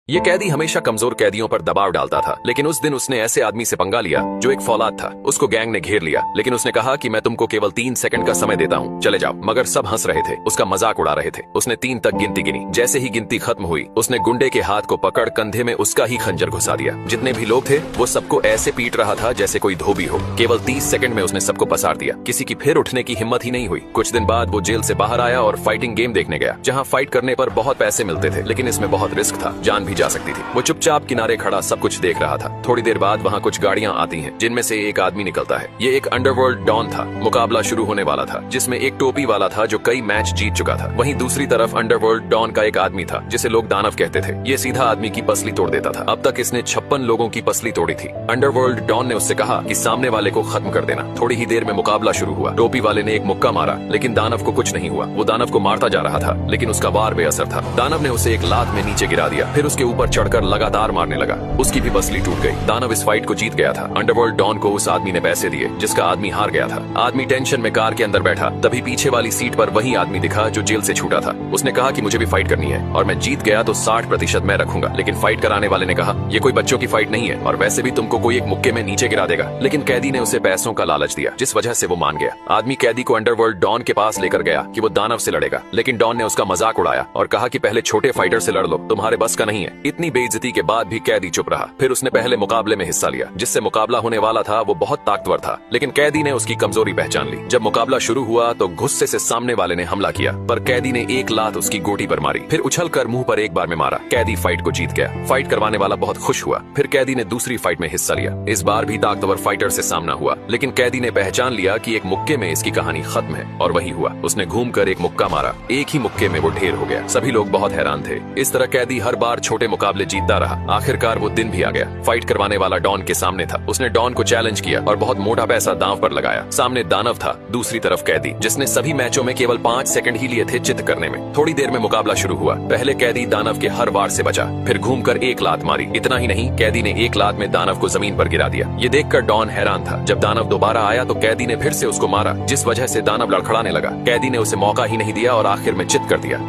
ये कैदी हमेशा कमजोर कैदियों पर दबाव डालता था, लेकिन उस दिन उसने ऐसे आदमी से पंगा लिया जो एक फौलाद था। उसको गैंग ने घेर लिया, लेकिन उसने कहा कि मैं तुमको केवल 3 सेकंड का समय देता हूँ, चले जाओ। मगर सब हंस रहे थे, उसका मजाक उड़ा रहे थे। उसने 3 तक गिनती गिनी। जैसे ही गिनती खत्म हुई, उसने गुंडे के हाथ को पकड़ कंधे में उसका ही खंजर घुसा दिया। जितने भी लोग थे वो सबको ऐसे पीट रहा था जैसे कोई धोबी हो। केवल 30 सेकंड में उसने सबको पसार दिया। किसी की फिर उठने की हिम्मत ही नहीं हुई। कुछ दिन बाद वो जेल से बाहर आया और फाइटिंग गेम देखने गया, जहाँ फाइट करने पर बहुत पैसे मिलते थे, लेकिन इसमें बहुत रिस्क था, जान भी जा सकती थी। वो चुपचाप किनारे खड़ा सब कुछ देख रहा था। थोड़ी देर बाद वहाँ कुछ गाड़ियाँ आती हैं, जिनमें से एक आदमी निकलता है। ये एक अंडरवर्ल्ड डॉन था। मुकाबला शुरू होने वाला था, जिसमें एक टोपी वाला था जो कई मैच जीत चुका था। वहीं दूसरी तरफ अंडरवर्ल्ड डॉन का एक आदमी था जिसे लोग दानव कहते थे। ये सीधा आदमी की पसली तोड़ देता था। अब तक इसने 56 लोगों की पसली तोड़ी थी। अंडरवर्ल्ड डॉन ने उससे कहा कि सामने वाले को खत्म कर देना। थोड़ी ही देर में मुकाबला शुरू हुआ। टोपी वाले ने एक मुक्का मारा, लेकिन दानव को कुछ नहीं हुआ। वो दानव को मारता जा रहा था, लेकिन उसका वार बेअसर था। दानव ने उसे एक लात में नीचे गिरा दिया, फिर उसके ऊपर चढ़कर लगातार मारने लगा। उसकी भी पसली टूट गई। दानव इस फाइट को जीत गया था। अंडरवर्ल्ड डॉन को उस आदमी ने पैसे दिए जिसका आदमी हार गया था। आदमी टेंशन में कार के अंदर बैठा, तभी पीछे वाली सीट पर वही आदमी दिखा जो जेल से छूटा था। उसने कहा कि मुझे भी फाइट करनी है और मैं जीत गया तो 60% मैं रखूंगा। लेकिन फाइट कराने वाले ने कहा, ये कोई बच्चों की फाइट नहीं है और वैसे भी तुमको कोई एक मुक्के में नीचे गिरा देगा। लेकिन कैदी ने उसे पैसों का लालच दिया, जिस वजह से वो मान गया। आदमी कैदी को अंडरवर्ल्ड डॉन के पास लेकर गया कि वो दानव से लड़ेगा, लेकिन डॉन ने उसका मजाक उड़ाया और कहा कि पहले छोटे फाइटर से लड़ लो, तुम्हारे बस का नहीं है। इतनी बेइज्जती के बाद भी कैदी चुप रहा। फिर उसने पहले मुकाबले में हिस्सा लिया, जिससे मुकाबला होने वाला था। वो बहुत ताकतवर था, लेकिन कैदी ने उसकी कमजोरी पहचान ली। जब मुकाबला शुरू हुआ तो गुस्से से सामने वाले ने हमला किया, पर कैदी ने एक लात उसकी गोटी पर मारी, फिर उछलकर मुंह पर एक बार में मारा। कैदी फाइट को जीत गया। फाइट करवाने वाला बहुत खुश हुआ। फिर कैदी ने दूसरी फाइट में हिस्सा लिया। इस बार भी ताकतवर फाइटर से सामना हुआ, लेकिन कैदी ने पहचान लिया कि एक मुक्के में इसकी कहानी खत्म है, और वही हुआ। उसने घूमकर एक मुक्का मारा। एक ही मुक्के में वो ढेर हो गया। सभी लोग बहुत हैरान थे। इस तरह कैदी हर बार छोटे मुकाबले जीतता रहा। आखिरकार वो दिन भी आ गया। फाइट करवाने वाला डॉन के सामने था। उसने डॉन को चैलेंज किया और बहुत मोटा पैसा दांव पर लगाया। सामने दानव था, दूसरी तरफ कैदी, जिसने सभी मैचों में केवल 5 सेकंड ही लिए थे चित करने में। थोड़ी देर में मुकाबला शुरू हुआ। पहले कैदी दानव के हर वार से बचा, फिर घूमकर एक लात मारी। इतना ही नहीं, कैदी ने एक लात में दानव को जमीन पर गिरा दिया। ये देखकर डॉन हैरान था। जब दानव दोबारा आया तो कैदी ने फिर से उसको मारा, जिस वजह से दानव लड़खड़ाने लगा। कैदी ने उसे मौका ही नहीं दिया और आखिर में चित कर दिया।